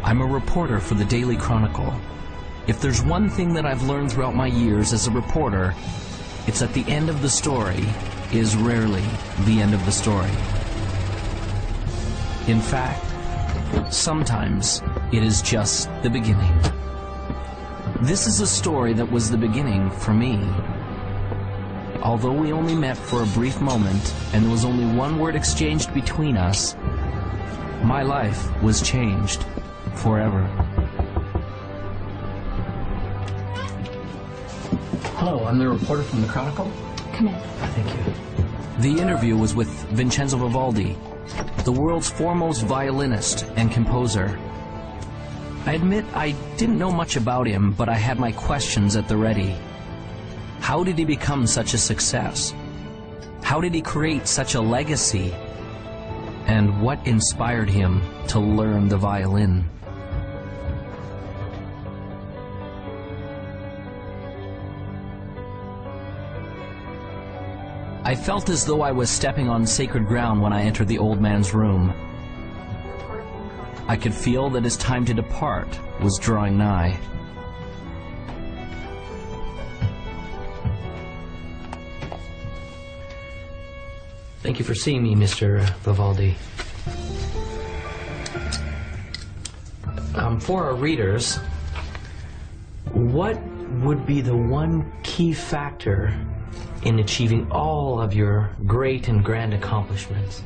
I'm a reporter for the Daily Chronicle. If there's one thing that I've learned throughout my years as a reporter, it's that the end of the story is rarely the end of the story. In fact, sometimes it is just the beginning. This is a story that was the beginning for me. Although we only met for a brief moment and there was only one word exchanged between us, my life was changed forever. Hello, I'm the reporter from the Chronicle. Come in. Thank you. The interview was with Vincenzo Vivaldi, the world's foremost violinist and composer. I admit I didn't know much about him, but I had my questions at the ready. How did he become such a success? How did he create such a legacy? And what inspired him to learn the violin? I felt as though I was stepping on sacred ground when I entered the old man's room. I could feel that his time to depart was drawing nigh. Thank you for seeing me, Mr. Vivaldi. For our readers, what would be the one key factor in achieving all of your great and grand accomplishments?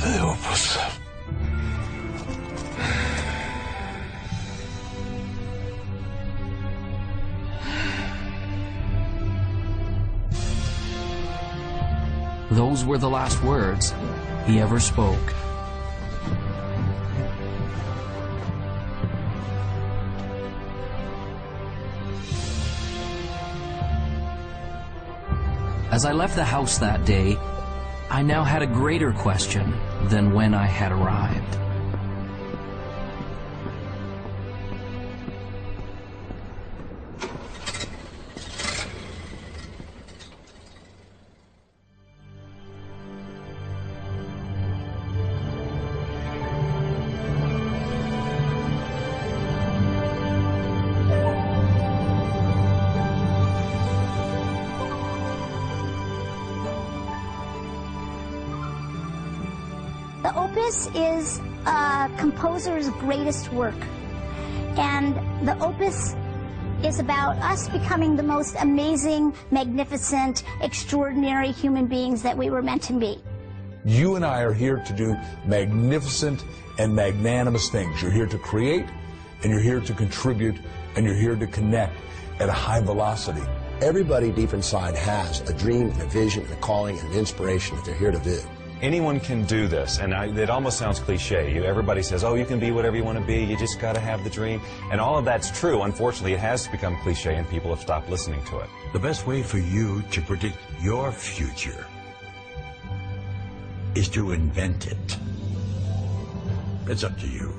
The opus. Those were the last words he ever spoke. As I left the house that day, I now had a greater question than when I had arrived. The opus is a composer's greatest work, and the opus is about us becoming the most amazing, magnificent, extraordinary human beings that we were meant to be. You and I are here to do magnificent and magnanimous things. You're here to create, and you're here to contribute, and you're here to connect at a high velocity. Everybody deep inside has a dream, and a vision, and a calling, and an inspiration that they're here to do. Anyone can do this, and it almost sounds cliche. Everybody says, oh, you can be whatever you want to be, you just got to have the dream. And all of that's true. Unfortunately, it has become cliche, and people have stopped listening to it. The best way for you to predict your future is to invent it. It's up to you.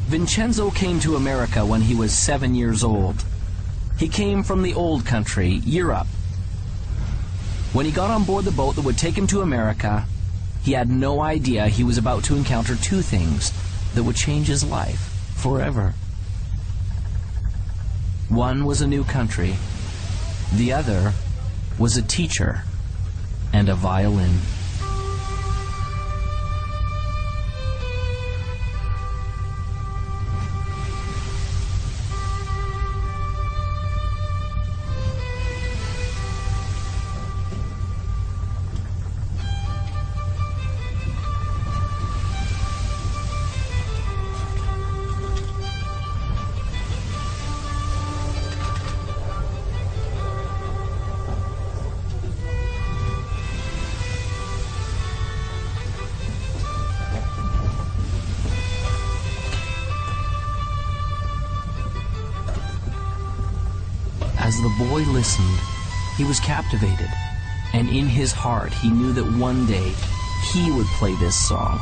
Vincenzo came to America when he was 7 years old. He came from the old country, Europe. When he got on board the boat that would take him to America, he had no idea he was about to encounter two things that would change his life forever. One was a new country. The other was a teacher and a violin. As the boy listened, He was captivated, and in his heart he knew that one day he would play this song.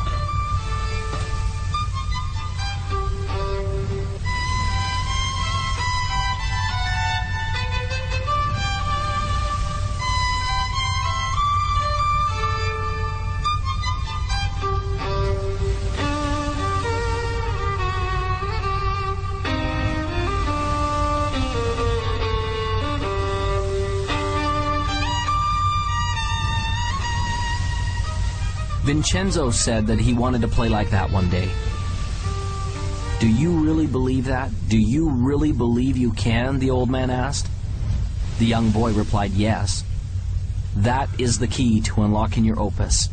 Vincenzo said that he wanted to play like that one day. Do you really believe that? Do you really believe you can? The old man asked. The young boy replied, yes. That is the key to unlocking your opus.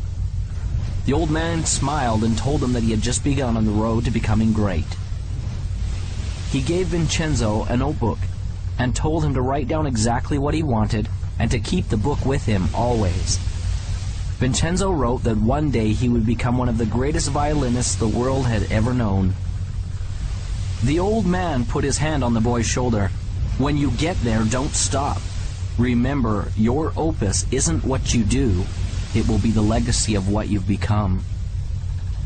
The old man smiled and told him that he had just begun on the road to becoming great. He gave Vincenzo a notebook and told him to write down exactly what he wanted and to keep the book with him always. Vincenzo wrote that one day he would become one of the greatest violinists the world had ever known. The old man put his hand on the boy's shoulder. When you get there, don't stop. Remember, your opus isn't what you do. It will be the legacy of what you've become.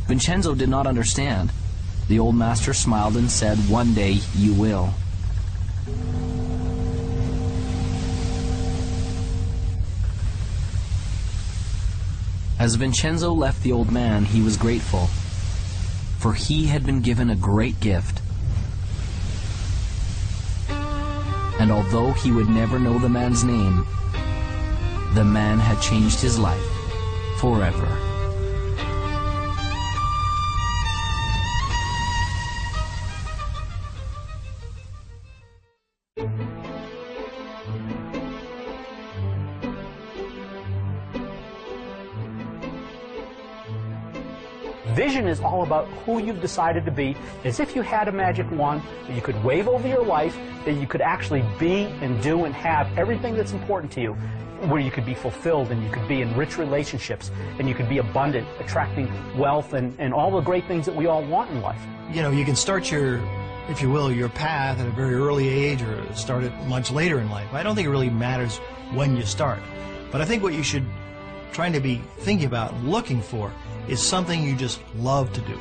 Vincenzo did not understand. The old master smiled and said, one day you will. As Vincenzo left the old man, he was grateful, for he had been given a great gift. And although he would never know the man's name, the man had changed his life forever. Vision is all about who you've decided to be, as if you had a magic wand that you could wave over your life, that you could actually be and do and have everything that's important to you, where you could be fulfilled and you could be in rich relationships and you could be abundant, attracting wealth and all the great things that we all want in life. You know, you can start your, if you will, your path at a very early age or start it much later in life. I don't think it really matters when you start. But I think what you should trying to be thinking about, looking for, is something you just love to do.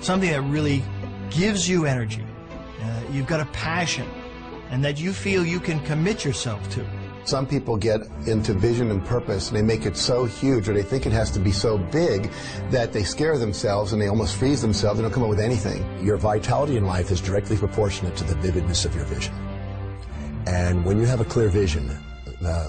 Something that really gives you energy. You've got a passion, and that you feel you can commit yourself to. Some people get into vision and purpose, and they make it so huge, or they think it has to be so big, that they scare themselves and they almost freeze themselves. They don't come up with anything. Your vitality in life is directly proportionate to the vividness of your vision. And when you have a clear vision,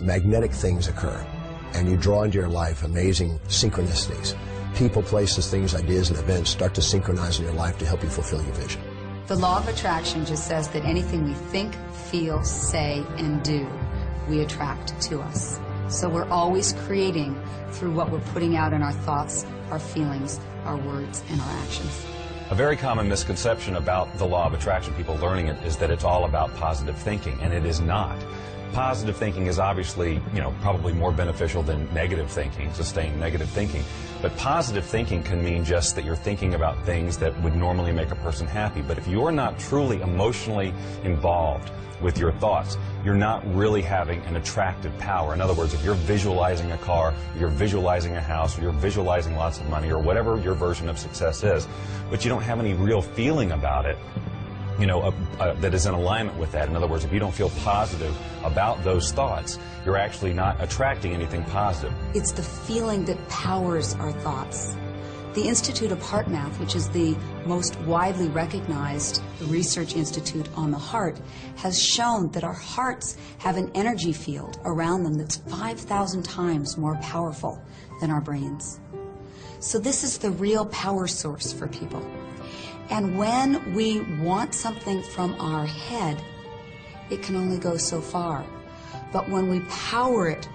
magnetic things occur, and you draw into your life amazing synchronicities. People, places, things, ideas, and events start to synchronize in your life to help you fulfill your vision. The law of attraction just says that anything we think, feel, say, and do, we attract to us. So we're always creating through what we're putting out in our thoughts, our feelings, our words, and our actions. A very common misconception about the law of attraction, people learning it, is that it's all about positive thinking, and it is not. Positive thinking is obviously, probably more beneficial than negative thinking, sustained negative thinking. But positive thinking can mean just that you're thinking about things that would normally make a person happy. But if you're not truly emotionally involved with your thoughts, you're not really having an attractive power. In other words, if you're visualizing a car, you're visualizing a house, or you're visualizing lots of money, or whatever your version of success is, but you don't have any real feeling about it, that is in alignment with that. In other words, if you don't feel positive about those thoughts, you're actually not attracting anything positive. It's the feeling that powers our thoughts. The Institute of Heart Math, which is the most widely recognized research institute on the heart, has shown that our hearts have an energy field around them that's 5,000 times more powerful than our brains. So this is the real power source for people. And when we want something from our head, it can only go so far. But when we power it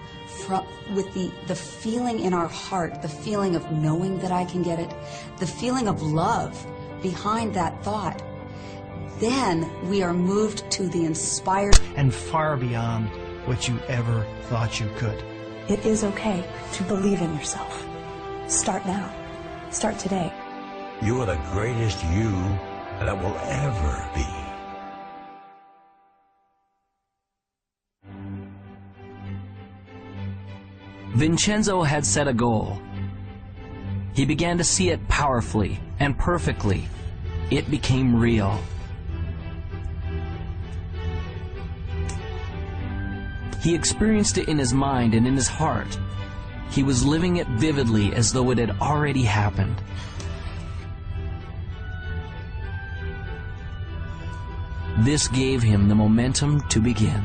with the feeling in our heart, the feeling of knowing that I can get it, the feeling of love behind that thought, then we are moved to the inspired and far beyond what you ever thought you could. It is okay to believe in yourself. Start now. Start today. You are the greatest you that will ever be. Vincenzo had set a goal. He began to see it powerfully and perfectly. It became real. He experienced it in his mind and in his heart. He was living it vividly as though it had already happened. This gave him the momentum to begin.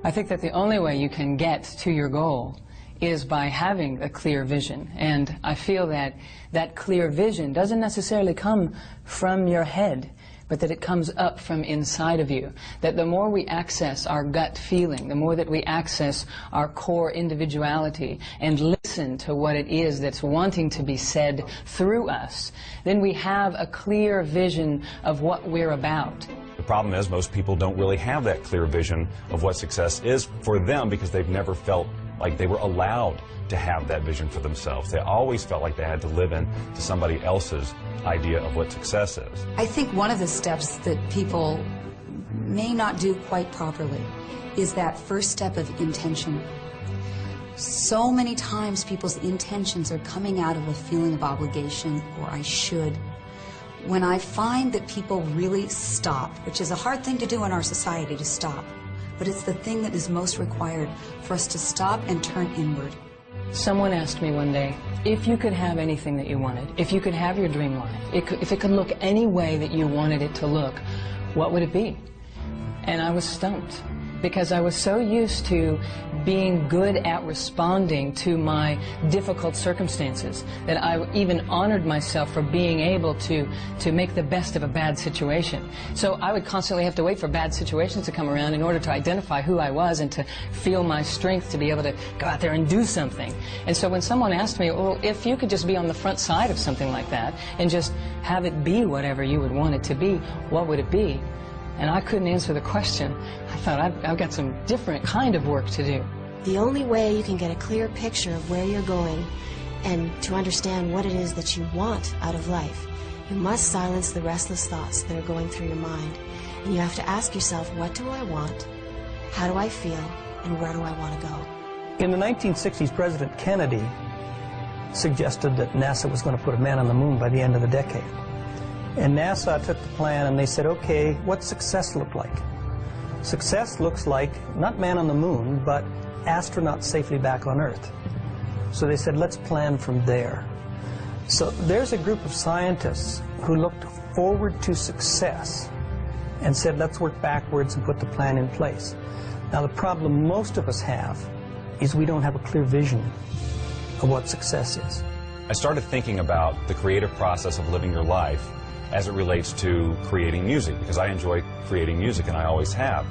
I think that the only way you can get to your goal is by having a clear vision. And I feel that that clear vision doesn't necessarily come from your head, but that it comes up from inside of you. That the more we access our gut feeling, the more that we access our core individuality and listen to what it is that's wanting to be said through us, then we have a clear vision of what we're about. The problem is most people don't really have that clear vision of what success is for them because they've never felt like they were allowed to have that vision for themselves. They always felt like they had to live in to somebody else's idea of what success is. I think one of the steps that people may not do quite properly is that first step of intention. So many times people's intentions are coming out of a feeling of obligation or I should. When I find that people really stop, which is a hard thing to do in our society, to stop, but it's the thing that is most required for us to stop and turn inward. Someone asked me one day, if you could have anything that you wanted, if you could have your dream life, if it could look any way that you wanted it to look, what would it be? And I was stumped, because I was so used to being good at responding to my difficult circumstances that I even honored myself for being able to make the best of a bad situation. So I would constantly have to wait for bad situations to come around in order to identify who I was and to feel my strength to be able to go out there and do something. And so when someone asked me, well, if you could just be on the front side of something like that and just have it be whatever you would want it to be, what would it be? And I couldn't answer the question. I thought, I've got some different kind of work to do. The only way you can get a clear picture of where you're going and to understand what it is that you want out of life, you must silence the restless thoughts that are going through your mind. And you have to ask yourself, what do I want? How do I feel? And where do I want to go? In the 1960s, President Kennedy suggested that NASA was going to put a man on the moon by the end of the decade. And NASA took the plan and they said, okay, what's success look like? Success looks like not man on the moon, but astronaut safely back on Earth. So they said, let's plan from there. So there's a group of scientists who looked forward to success and said, let's work backwards and put the plan in place. Now the problem most of us have is we don't have a clear vision of what success is. I started thinking about the creative process of living your life as it relates to creating music, because I enjoy creating music and I always have.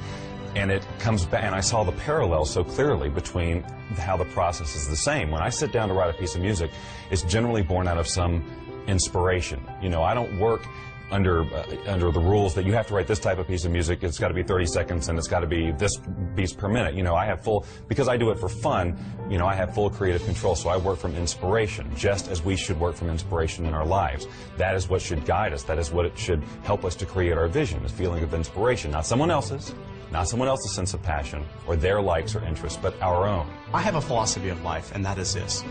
And it comes back, and I saw the parallel so clearly between how the process is the same. When I sit down to write a piece of music, it's generally born out of some inspiration. You know, I don't work under the rules that you have to write this type of piece of music, it's got to be 30 seconds and it's got to be this beats per minute. You know, I have full, because I do it for fun, you know, I have full creative control, so I work from inspiration, just as we should work from inspiration in our lives. That is what should guide us. That is what it should help us to create our vision, this feeling of inspiration, not someone else's sense of passion or their likes or interests, but our own. I have a philosophy of life, and that is this.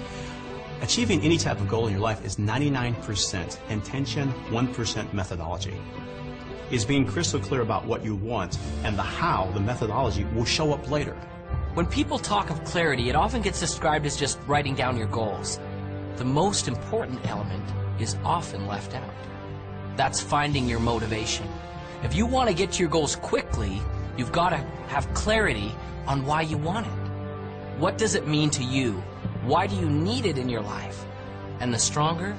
Achieving any type of goal in your life is 99% intention, 1% methodology. Is being crystal clear about what you want and the how, the methodology, will show up later. When people talk of clarity, it often gets described as just writing down your goals. The most important element is often left out. That's finding your motivation. If you want to get to your goals quickly, you've got to have clarity on why you want it. What does it mean to you? Why do you need it in your life? And the stronger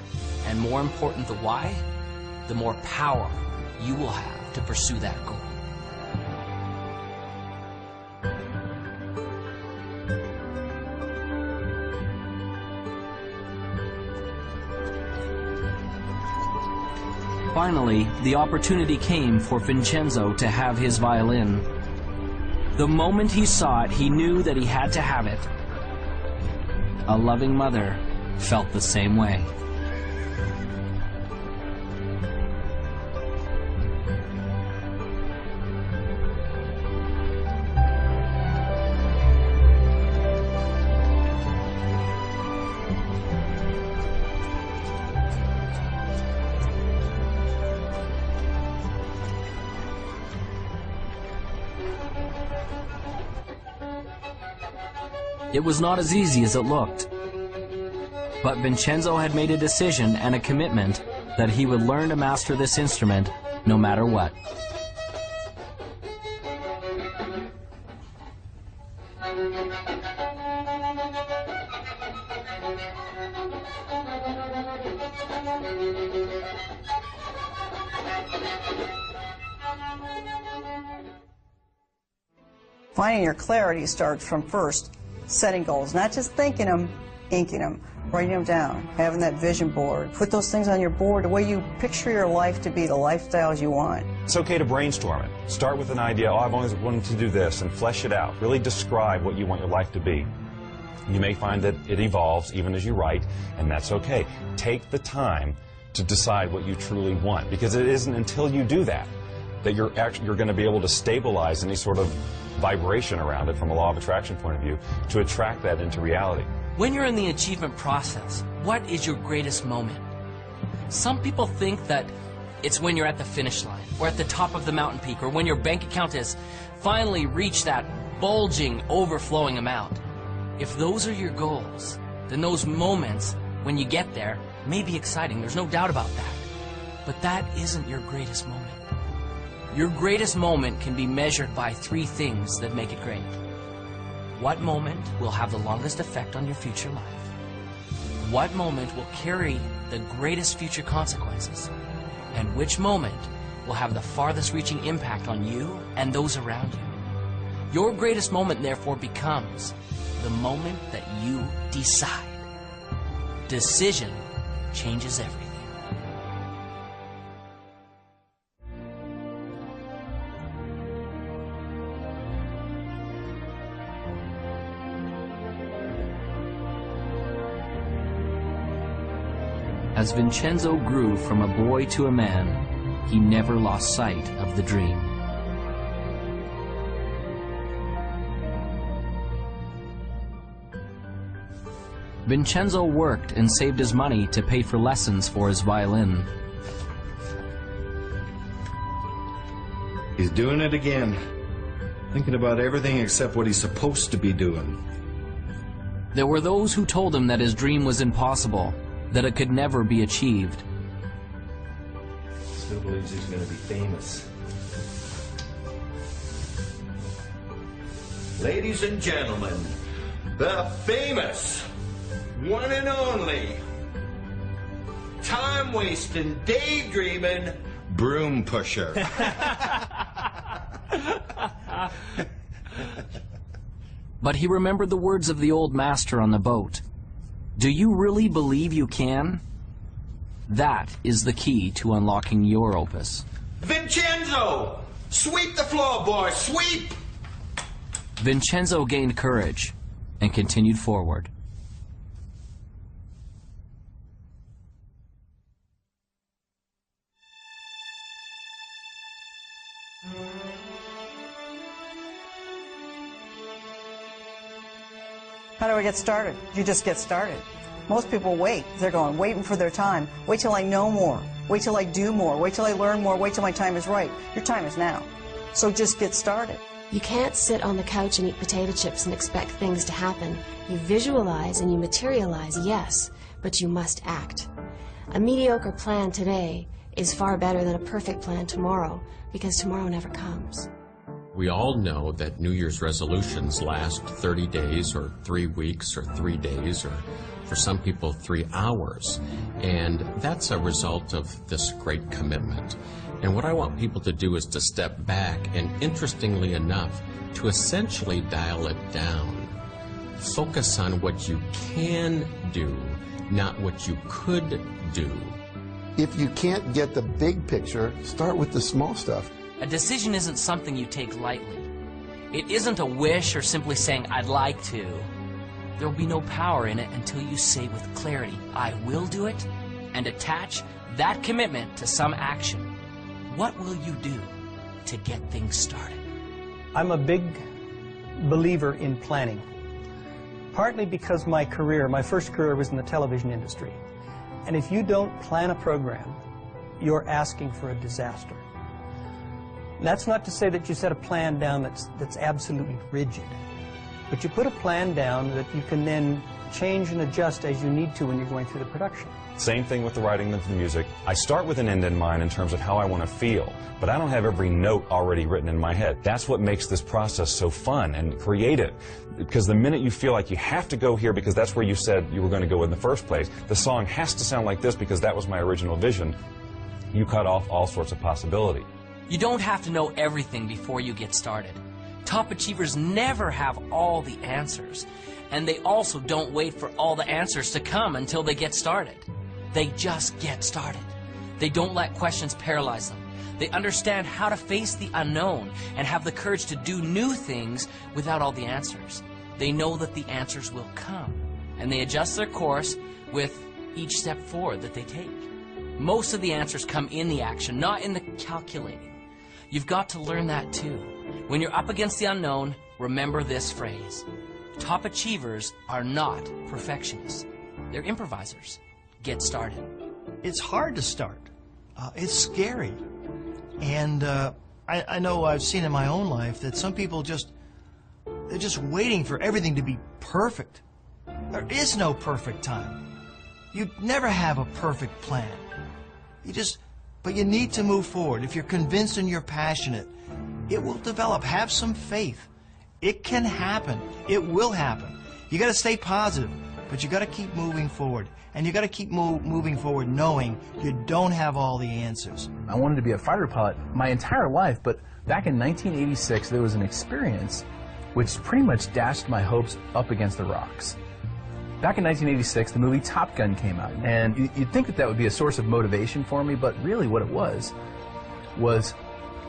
and more important the why, the more power you will have to pursue that goal. Finally, the opportunity came for Vincenzo to have his violin. The moment he saw it, he knew that he had to have it. A loving mother felt the same way. It was not as easy as it looked. But Vincenzo had made a decision and a commitment that he would learn to master this instrument no matter what. Finding your clarity starts from first setting goals, not just thinking them, inking them, writing them down, having that vision board. Put those things on your board, the way you picture your life to be, the lifestyles you want. It's okay to brainstorm it. Start with an idea, oh, I've always wanted to do this, and flesh it out. Really describe what you want your life to be. You may find that it evolves even as you write, and that's okay. Take the time to decide what you truly want, because it isn't until you do that that you're going to be able to stabilize any sort of vibration around it from a law of attraction point of view to attract that into reality. When you're in the achievement process, what is your greatest moment? Some people think that it's when you're at the finish line, or at the top of the mountain peak, or when your bank account has finally reached that bulging, overflowing amount. If those are your goals, then those moments when you get there may be exciting, there's no doubt about that. But that isn't your greatest moment. Your greatest moment can be measured by three things that make it great. What moment will have the longest effect on your future life? What moment will carry the greatest future consequences? And which moment will have the farthest reaching impact on you and those around you? Your greatest moment, therefore, becomes the moment that you decide. Decision changes everything. As Vincenzo grew from a boy to a man, he never lost sight of the dream. Vincenzo worked and saved his money to pay for lessons for his violin. He's doing it again. Thinking about everything except what he's supposed to be doing. There were those who told him that his dream was impossible, that it could never be achieved. Still believes he's going to be famous. Ladies and gentlemen, the famous, one and only, time-wasting, daydreaming, broom pusher. But he remembered the words of the old master on the boat. Do you really believe you can? That is the key to unlocking your opus. Vincenzo! Sweep the floor, boy! Sweep! Vincenzo gained courage and continued forward. How do I get started? You just get started. Most people wait. They're going, waiting for their time. Wait till I know more. Wait till I do more. Wait till I learn more. Wait till my time is right. Your time is now. So just get started. You can't sit on the couch and eat potato chips and expect things to happen. You visualize and you materialize, yes, but you must act. A mediocre plan today is far better than a perfect plan tomorrow, because tomorrow never comes. We all know that New Year's resolutions last 30 days or 3 weeks or 3 days or for some people 3 hours. And that's a result of this great commitment. And what I want people to do is to step back and, interestingly enough, to essentially dial it down. Focus on what you can do, not what you could do. If you can't get the big picture, start with the small stuff. A decision isn't something you take lightly. It isn't a wish or simply saying, I'd like to. There will be no power in it until you say with clarity, I will do it, and attach that commitment to some action. What will you do to get things started? I'm a big believer in planning. Partly because my first career was in the television industry. And if you don't plan a program, you're asking for a disaster. That's not to say that you set a plan down that's absolutely rigid. But you put a plan down that you can then change and adjust as you need to when you're going through the production. Same thing with the writing of the music. I start with an end in mind in terms of how I want to feel, but I don't have every note already written in my head. That's what makes this process so fun and creative, because the minute you feel like you have to go here because that's where you said you were going to go in the first place, the song has to sound like this because that was my original vision, you cut off all sorts of possibility. You don't have to know everything before you get started. Top achievers never have all the answers, and they also don't wait for all the answers to come until they get started. They just get started. They don't let questions paralyze them. They understand how to face the unknown and have the courage to do new things without all the answers. They know that the answers will come, and they adjust their course with each step forward that they take. Most of the answers come in the action, not in the calculating. You've got to learn that too. When you're up against the unknown, remember this phrase. Top achievers are not perfectionists. They're improvisers. Get started. It's hard to start. It's scary. And I know I've seen in my own life that some people they're just waiting for everything to be perfect. There is no perfect time. You never have a perfect plan. But you need to move forward. If you're convinced and you're passionate, it will develop. Have some faith. It can happen. It will happen. You got to stay positive, but you got to keep moving forward. And you got to keep moving forward knowing you don't have all the answers. I wanted to be a fighter pilot my entire life, but back in 1986 there was an experience which pretty much dashed my hopes up against the rocks. Back in 1986, the movie Top Gun came out, and you'd think that would be a source of motivation for me, but really what it was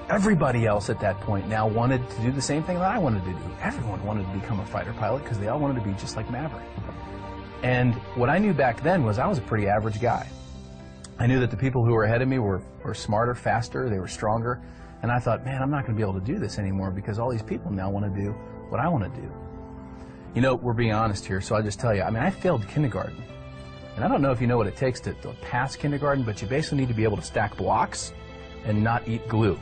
everybody else at that point now wanted to do the same thing that I wanted to do. Everyone wanted to become a fighter pilot because they all wanted to be just like Maverick. And what I knew back then was I was a pretty average guy. I knew that the people who were ahead of me were smarter, faster, they were stronger, and I thought, man, I'm not going to be able to do this anymore because all these people now want to do what I want to do. You know, we're being honest here, so I'll just tell you, I mean, I failed kindergarten. And I don't know if you know what it takes to pass kindergarten, but you basically need to be able to stack blocks and not eat glue,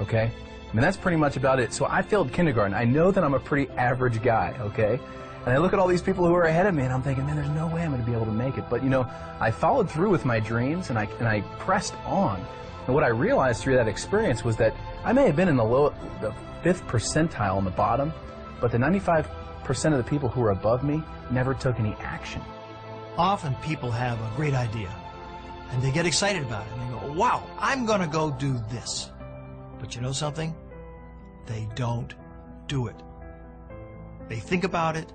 okay? I mean, that's pretty much about it. So I failed kindergarten. I know that I'm a pretty average guy, okay? And I look at all these people who are ahead of me, and I'm thinking, man, there's no way I'm going to be able to make it. But, you know, I followed through with my dreams, and I pressed on. And what I realized through that experience was that I may have been in the 5th percentile on the bottom, but the 95% of the people who were above me never took any action. Often people have a great idea, and they get excited about it, and they go, wow, I'm going to go do this. But you know something? They don't do it. They think about it.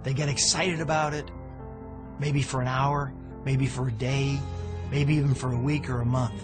They get excited about it, maybe for an hour, maybe for a day, maybe even for a week or a month.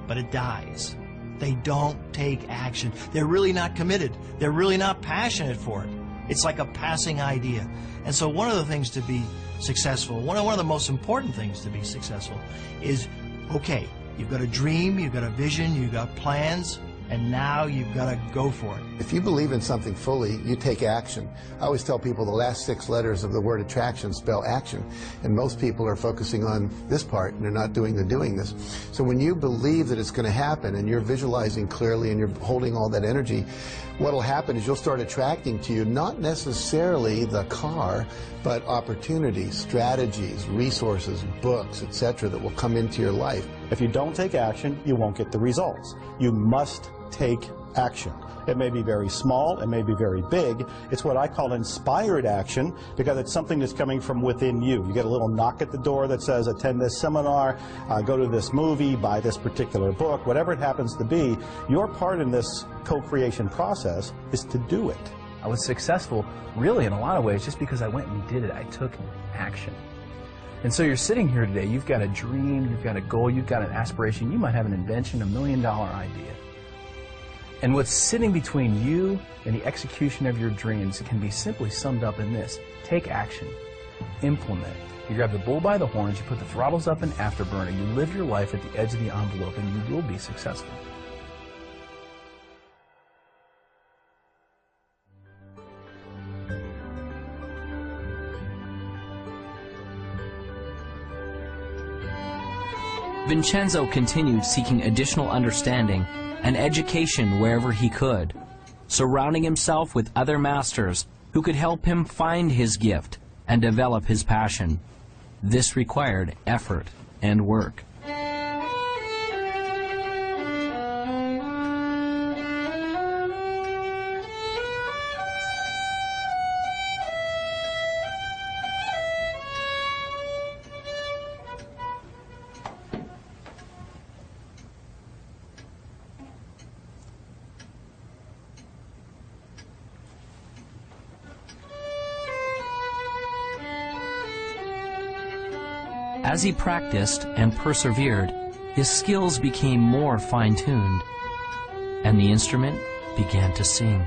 But it dies. They don't take action. They're really not committed. They're really not passionate for it. It's like a passing idea. And so one of the things to be successful, one of the most important things to be successful is, okay, you've got a dream, you've got a vision, you've got plans, and now you've got to go for it. If you believe in something fully, you take action. I always tell people the last 6 letters of the word attraction spell action, and most people are focusing on this part and they're not doing the doing this. So when you believe that it's going to happen and you're visualizing clearly and you're holding all that energy, what'll happen is you'll start attracting to you not necessarily the car, but opportunities, strategies, resources, books, etc. that will come into your life. If you don't take action, you won't get the results. You must take action. It may be very small, it may be very big. It's what I call inspired action because it's something that's coming from within you. You get a little knock at the door that says, attend this seminar, go to this movie, buy this particular book, whatever it happens to be. Your part in this co-creation process is to do it. I was successful, really, in a lot of ways, just because I went and did it. I took action. And so you're sitting here today, you've got a dream, you've got a goal, you've got an aspiration, you might have an invention, $1 million idea. And what's sitting between you and the execution of your dreams can be simply summed up in this: take action, implement. You grab the bull by the horns, you put the throttles up in afterburner, you live your life at the edge of the envelope, and you will be successful. Vincenzo continued seeking additional understanding and education wherever he could, surrounding himself with other masters who could help him find his gift and develop his passion. This required effort and work. As he practiced and persevered, his skills became more fine-tuned, and the instrument began to sing.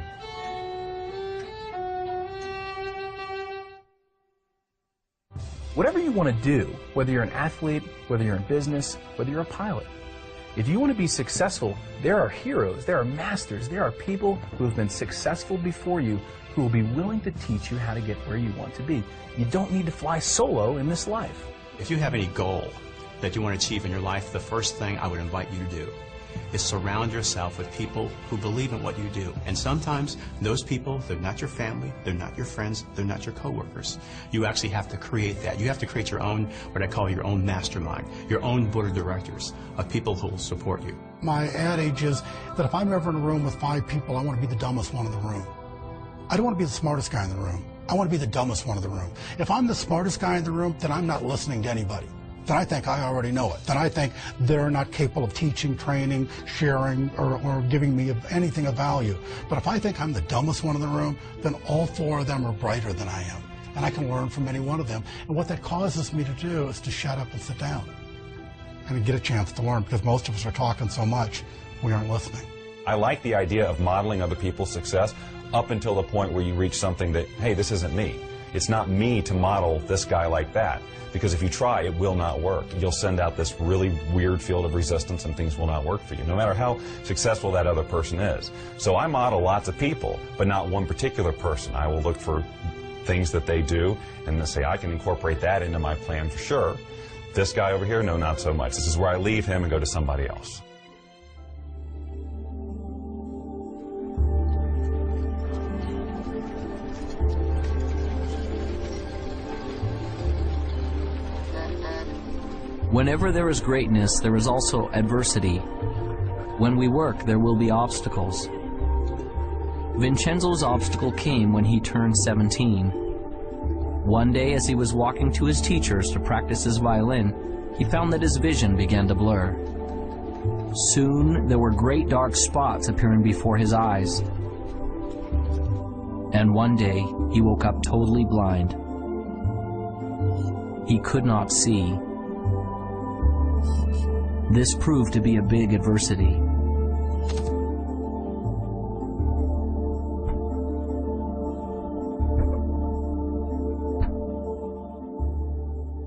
Whatever you want to do, whether you're an athlete, whether you're in business, whether you're a pilot, if you want to be successful, there are heroes, there are masters, there are people who have been successful before you who will be willing to teach you how to get where you want to be. You don't need to fly solo in this life. If you have any goal that you want to achieve in your life, the first thing I would invite you to do is surround yourself with people who believe in what you do. And sometimes those people, they're not your family, they're not your friends, they're not your coworkers. You actually have to create that. You have to create your own, what I call your own mastermind, your own board of directors of people who will support you. My adage is that if I'm ever in a room with 5 people, I want to be the dumbest one in the room. I don't want to be the smartest guy in the room. I want to be the dumbest one in the room. If I'm the smartest guy in the room, then I'm not listening to anybody. Then I think I already know it. Then I think they're not capable of teaching, training, sharing, or giving me anything of value. But if I think I'm the dumbest one in the room, then all 4 of them are brighter than I am. And I can learn from any one of them. And what that causes me to do is to shut up and sit down and get a chance to learn, because most of us are talking so much, we aren't listening. I like the idea of modeling other people's success up until the point where you reach something that, hey, this isn't me. It's not me to model this guy like that. Because if you try, it will not work. You'll send out this really weird field of resistance and things will not work for you, no matter how successful that other person is. So I model lots of people, but not one particular person. I will look for things that they do and then say, I can incorporate that into my plan for sure. This guy over here, no, not so much. This is where I leave him and go to somebody else. Whenever there is greatness, there is also adversity. When we work, there will be obstacles. Vincenzo's obstacle came when he turned 17. One day, as he was walking to his teacher's to practice his violin, he found that his vision began to blur. Soon, there were great dark spots appearing before his eyes. And one day, he woke up totally blind. He could not see. This proved to be a big adversity.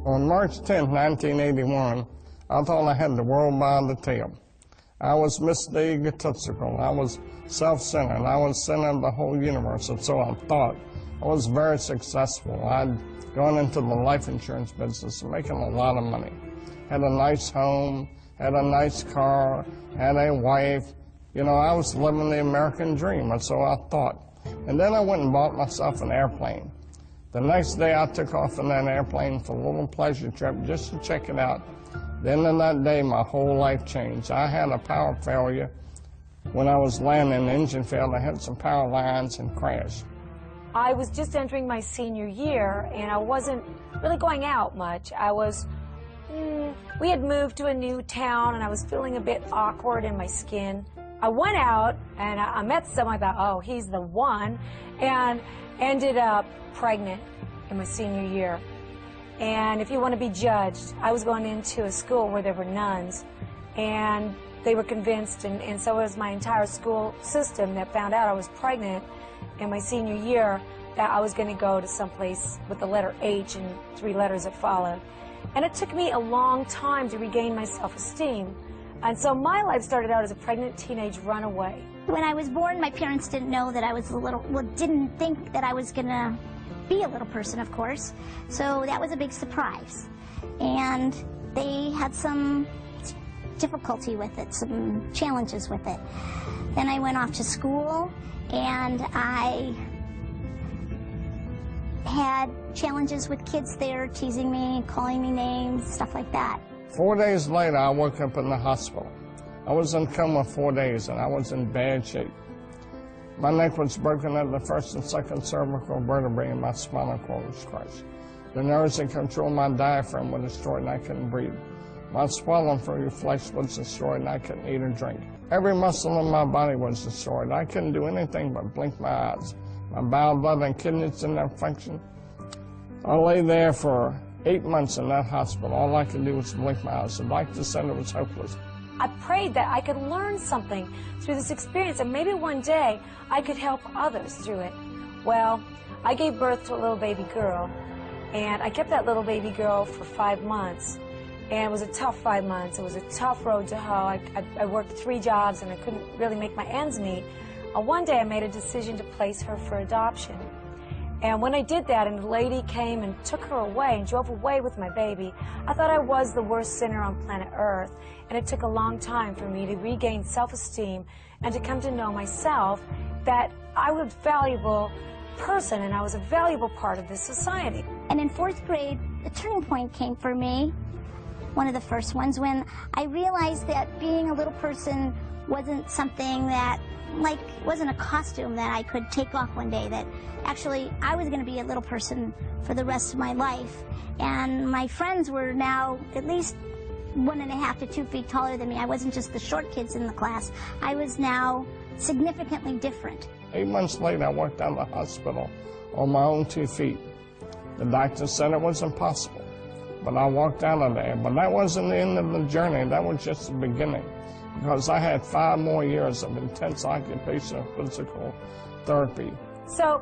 On March 10, 1981, I thought I had the world by the tail. I was Mr. Egotistical. I was self-centered. I was center of the whole universe, and so I thought. I was very successful. I'd gone into the life insurance business, making a lot of money. Had a nice home, had a nice car, had a wife. You know, I was living the American dream, and so I thought. And then I went and bought myself an airplane. The next day I took off in that airplane for a little pleasure trip just to check it out. Then in that day, my whole life changed. I had a power failure. When I was landing, the engine failed. I hit some power lines and crashed. I was just entering my senior year, and I wasn't really going out much. We had moved to a new town, and I was feeling a bit awkward in my skin. I went out, and I met someone. I thought, oh, he's the one, and ended up pregnant in my senior year. And if you want to be judged, I was going into a school where there were nuns, and they were convinced, and so was my entire school system, that found out I was pregnant in my senior year, that I was going to go to someplace with the letter H and 3 letters that followed. And it took me a long time to regain my self-esteem. And so my life started out as a pregnant teenage runaway. When I was born, my parents didn't know that I was didn't think that I was going to be a little person, of course. So that was a big surprise. And they had some difficulty with it, some challenges with it. Then I went off to school, and I had challenges with kids there teasing me, calling me names, stuff like that. 4 days later, I woke up in the hospital. I was in coma 4 days, and I was in bad shape. My neck was broken at the first and second cervical vertebrae, and my spinal cord was crushed. The nerves that control my diaphragm were destroyed, and I couldn't breathe. My swelling through your flesh was destroyed, and I couldn't eat or drink. Every muscle in my body was destroyed. I couldn't do anything but blink my eyes. My bowel, blood, and kidneys didn't have function. I lay there for 8 months in that hospital. All I could do was blink my eyes. The doctor said it was hopeless. I prayed that I could learn something through this experience, and maybe one day I could help others through it. Well, I gave birth to a little baby girl, and I kept that little baby girl for 5 months. And it was a tough 5 months. It was a tough road to hoe. I worked 3 jobs, and I couldn't really make my ends meet. One day I made a decision to place her for adoption. And when I did that, and the lady came and took her away and drove away with my baby, I thought I was the worst sinner on planet Earth. And it took a long time for me to regain self-esteem and to come to know myself, that I was a valuable person and I was a valuable part of this society. And in 4th grade, the turning point came for me, one of the first ones, when I realized that being a little person wasn't something that, like, wasn't a costume that I could take off one day, that actually I was going to be a little person for the rest of my life. And my friends were now at least 1.5 to 2 feet taller than me. I wasn't just the short kids in the class. I was now significantly different. 8 months later, I walked out of the hospital on my own 2 feet. The doctor said it was impossible, but I walked out of there. But that wasn't the end of the journey. That was just the beginning, because I had 5 more years of intense occupational physical therapy. So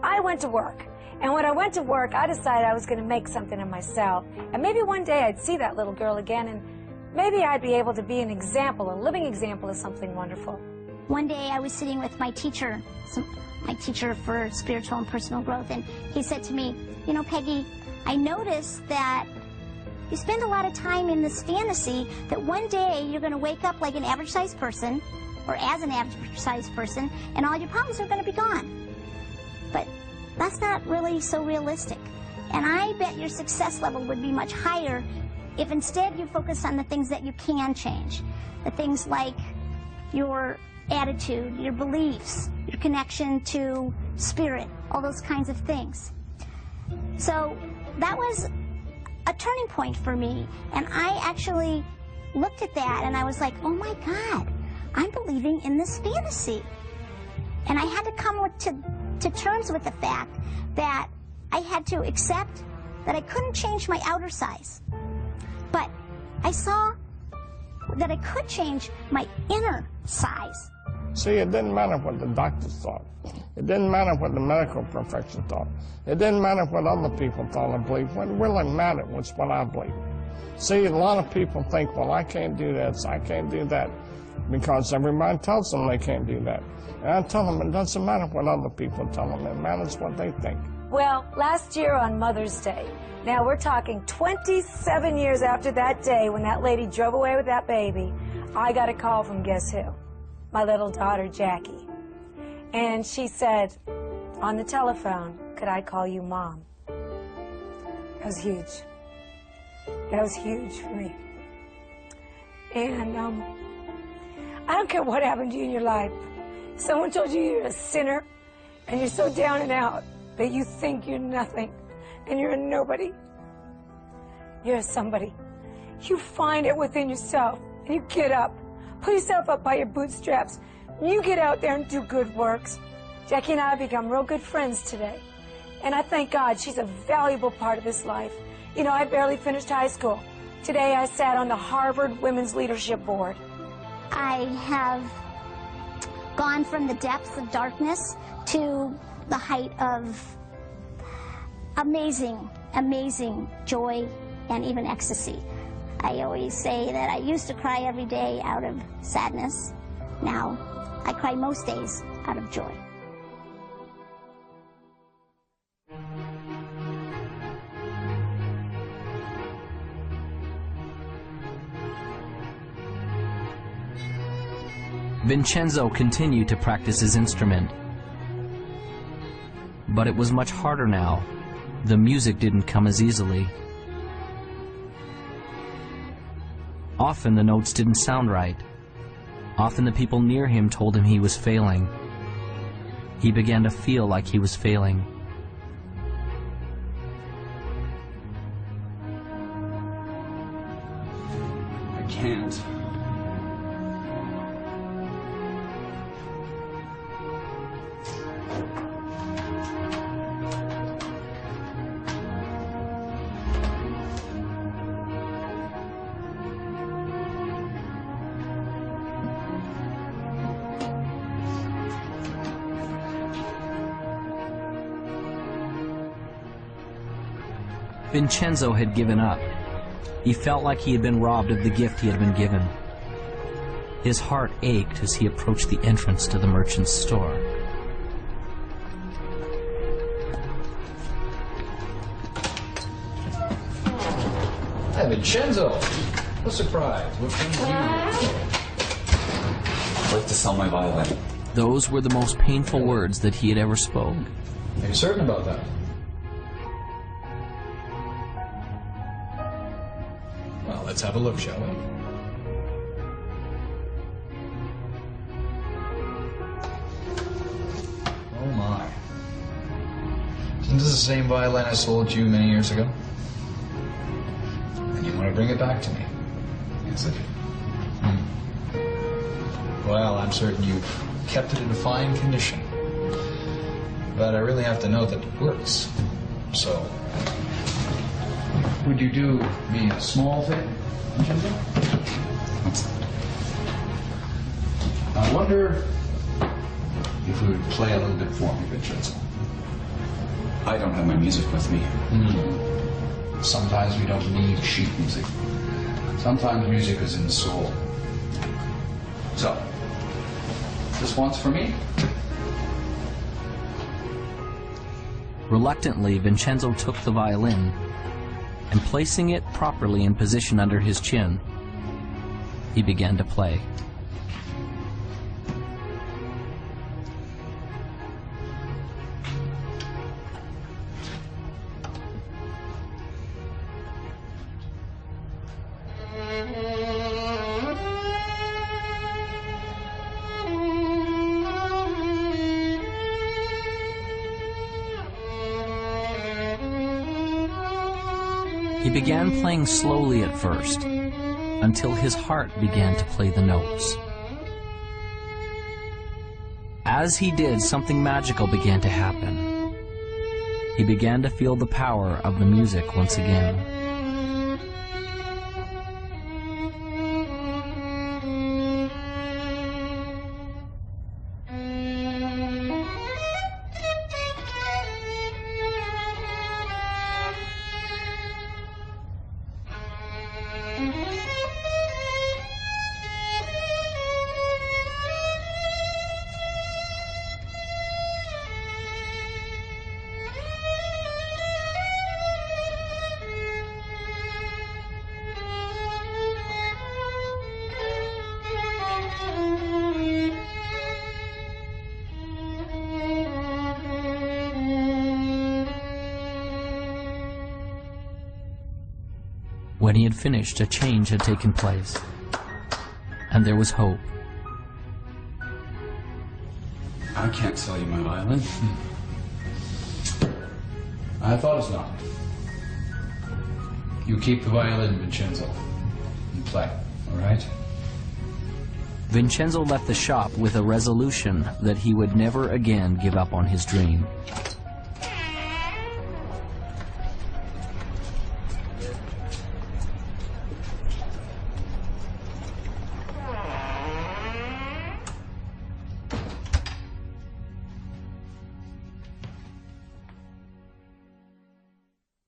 I went to work. And when I went to work, I decided I was going to make something of myself. And maybe one day I'd see that little girl again, and maybe I'd be able to be an example, a living example of something wonderful. One day I was sitting with my teacher for spiritual and personal growth, and he said to me, you know, Peggy, I noticed that you spend a lot of time in this fantasy that one day you're going to wake up like an average-sized person, or as an average-sized person, and all your problems are going to be gone. But that's not really so realistic. And I bet your success level would be much higher if instead you focus on the things that you can change. The things like your attitude, your beliefs, your connection to spirit, all those kinds of things. So that was a turning point for me. And I actually looked at that and I was like, oh my God, I'm believing in this fantasy. And I had to come to terms with the fact that I had to accept that I couldn't change my outer size. But I saw that I could change my inner size. See, it didn't matter what the doctors thought. It didn't matter what the medical profession thought. It didn't matter what other people thought or believed. What really mattered was what I believed. See, a lot of people think, well, I can't do this, I can't do that, because everybody tells them they can't do that. And I tell them it doesn't matter what other people tell them, it matters what they think. Well, last year on Mother's Day, now we're talking 27 years after that day when that lady drove away with that baby, I got a call from guess who? My little daughter, Jackie. And she said on the telephone, could I call you Mom? That was huge. That was huge for me. And I don't care what happened to you in your life. Someone told you you're a sinner and you're so down and out that you think you're nothing and you're a nobody. You're a somebody. You find it within yourself and you get up. Pull yourself up by your bootstraps. You get out there and do good works. Jackie and I have become real good friends today. And I thank God she's a valuable part of this life. You know, I barely finished high school. Today I sat on the Harvard Women's Leadership Board. I have gone from the depths of darkness to the height of amazing, amazing joy and even ecstasy. I always say that I used to cry every day out of sadness. Now, I cry most days out of joy. Vincenzo continued to practice his instrument. But it was much harder now The music didn't come as easily. Often the notes didn't sound right. Often the people near him told him he was failing. He began to feel like he was failing. I can't. Vincenzo had given up. He felt like he had been robbed of the gift he had been given. His heart ached as he approached the entrance to the merchant's store. Hi, Vincenzo. What a surprise. What can you do? I'd like to sell my violin. Those were the most painful words that he had ever spoken. Are you certain about that? Well, let's have a look, shall we? Oh my. Isn't this the same violin I sold you many years ago? And you want to bring it back to me? Is it? Well, I'm certain you've kept it in fine condition. But I really have to know that it works. So, would you do me a small favor? What's that? I wonder if you would play a little bit for me, Vincenzo. I don't have my music with me. Sometimes we don't need sheet music. Sometimes music is in the soul. So, this one's for me. Reluctantly, Vincenzo took the violin and, placing it properly in position under his chin, he began to play. He began playing slowly at first, until his heart began to play the notes. As he did, something magical began to happen. He began to feel the power of the music once again. When he had finished, a change had taken place, and there was hope. I can't sell you my violin. I thought as not. You keep the violin, Vincenzo, and play, all right? Vincenzo left the shop with a resolution that he would never again give up on his dream.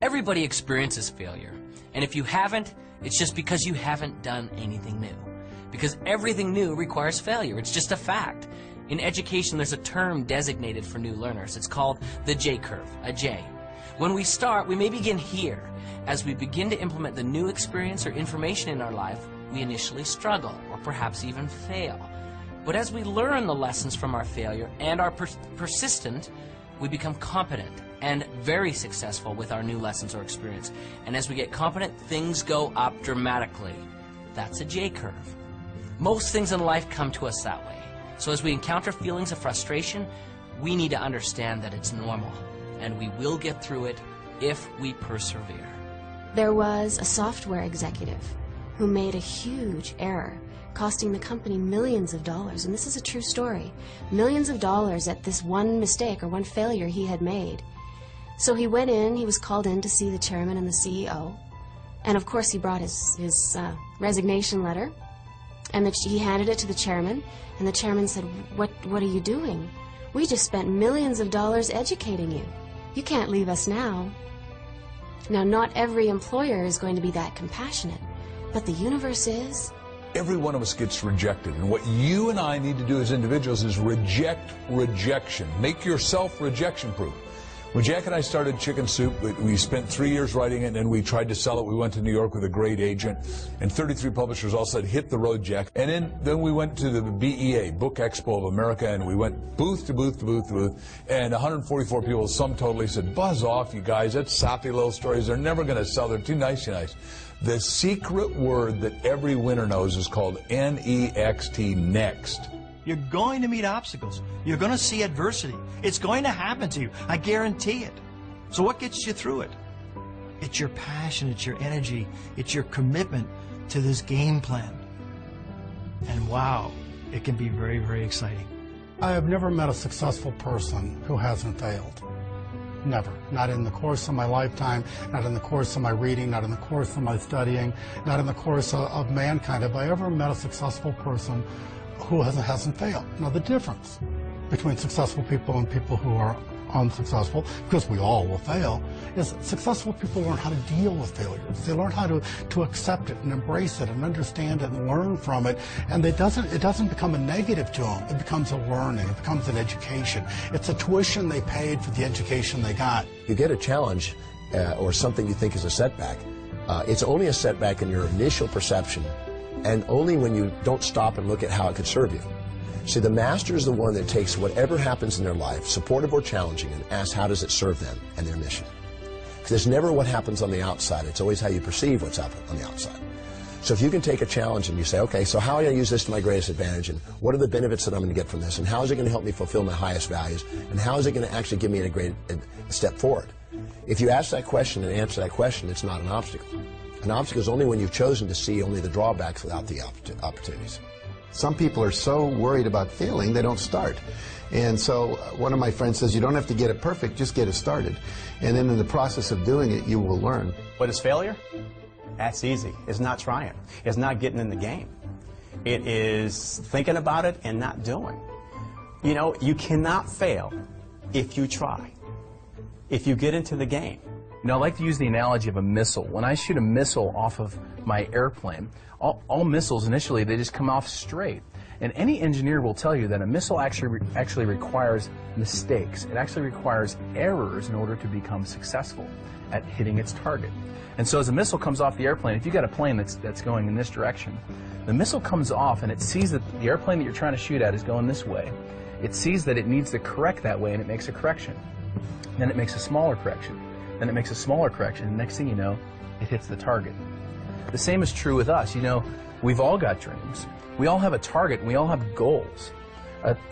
Everybody experiences failure, and if you haven't, it's just because you haven't done anything new. Because everything new requires failure. It's just a fact. In education, there's a term designated for new learners. It's called the J-curve, a J. When we start, we may begin here. As we begin to implement the new experience or information in our life, we initially struggle, or perhaps even fail. But as we learn the lessons from our failure and are persistent, we become competent and very successful with our new lessons or experience. And as we get competent, things go up dramatically. That's a J-curve. Most things in life come to us that way. So as we encounter feelings of frustration, we need to understand that it's normal, and we will get through it if we persevere. There was a software executive who made a huge error, costing the company millions of dollars, and this is a true story. Millions of dollars at this one mistake or one failure he had made. So he went in, he was called in to see the chairman and the CEO, and of course he brought his resignation letter, and he handed it to the chairman, and the chairman said, what are you doing? We just spent millions of dollars educating you. You can't leave us now. Now, not every employer is going to be that compassionate, but the universe is. Every one of us gets rejected, and what you and I need to do as individuals is reject rejection. Make yourself rejection-proof. When Jack and I started Chicken Soup, we spent 3 years writing it, and we tried to sell it. We went to New York with a great agent, and 33 publishers all said, hit the road, Jack. And then we went to the BEA, Book Expo of America, and we went booth to booth to booth to booth, and 144 people, sum totally, said, buzz off, you guys. That's soppy little stories. They're never going to sell. They're too nice. The secret word that every winner knows is called NEXT, next. You're going to meet obstacles. You're going to see adversity. It's going to happen to you. I guarantee it. So what gets you through it? It's your passion, it's your energy, it's your commitment to this game plan. And wow, it can be very, very exciting. I have never met a successful person who hasn't failed. Never. Not in the course of my lifetime, not in the course of my reading, not in the course of my studying, not in the course of mankind. Have I ever met a successful person who hasn't failed? Now, the difference between successful people and people who are unsuccessful, because we all will fail, is successful people learn how to deal with failures. They learn how to accept it and embrace it and understand it and learn from it. And it doesn't become a negative to them. It becomes a learning. It becomes an education. It's a tuition they paid for the education they got. You get a challenge or something you think is a setback. It's only a setback in your initial perception, and only when you don't stop and look at how it could serve you. See, the master is the one that takes whatever happens in their life, supportive or challenging, and asks how does it serve them and their mission. Because it's never what happens on the outside, it's always how you perceive what's happening on the outside. So if you can take a challenge and you say, okay, so how am I going to use this to my greatest advantage, and what are the benefits that I'm going to get from this, and how is it going to help me fulfill my highest values, and how is it going to actually give me a step forward? If you ask that question and answer that question, it's not an obstacle. An obstacle is only when you've chosen to see only the drawbacks without the opportunities. Some people are so worried about failing, they don't start. And so one of my friends says, you don't have to get it perfect, just get it started. And then in the process of doing it, you will learn. What is failure? That's easy. It's not trying. It's not getting in the game. It is thinking about it and not doing. You know, you cannot fail if you try, if you get into the game. You know, I like to use the analogy of a missile. When I shoot a missile off of my airplane, all missiles initially, they just come off straight. And any engineer will tell you that a missile actually requires mistakes. It actually requires errors in order to become successful at hitting its target. And so as a missile comes off the airplane, if you've got a plane that's going in this direction, the missile comes off and it sees that the airplane that you're trying to shoot at is going this way. It sees that it needs to correct that way, and it makes a correction. Then it makes a smaller correction. Then it makes a smaller correction, and next thing you know, it hits the target. The same is true with us. You know, we've all got dreams. We all have a target, and we all have goals.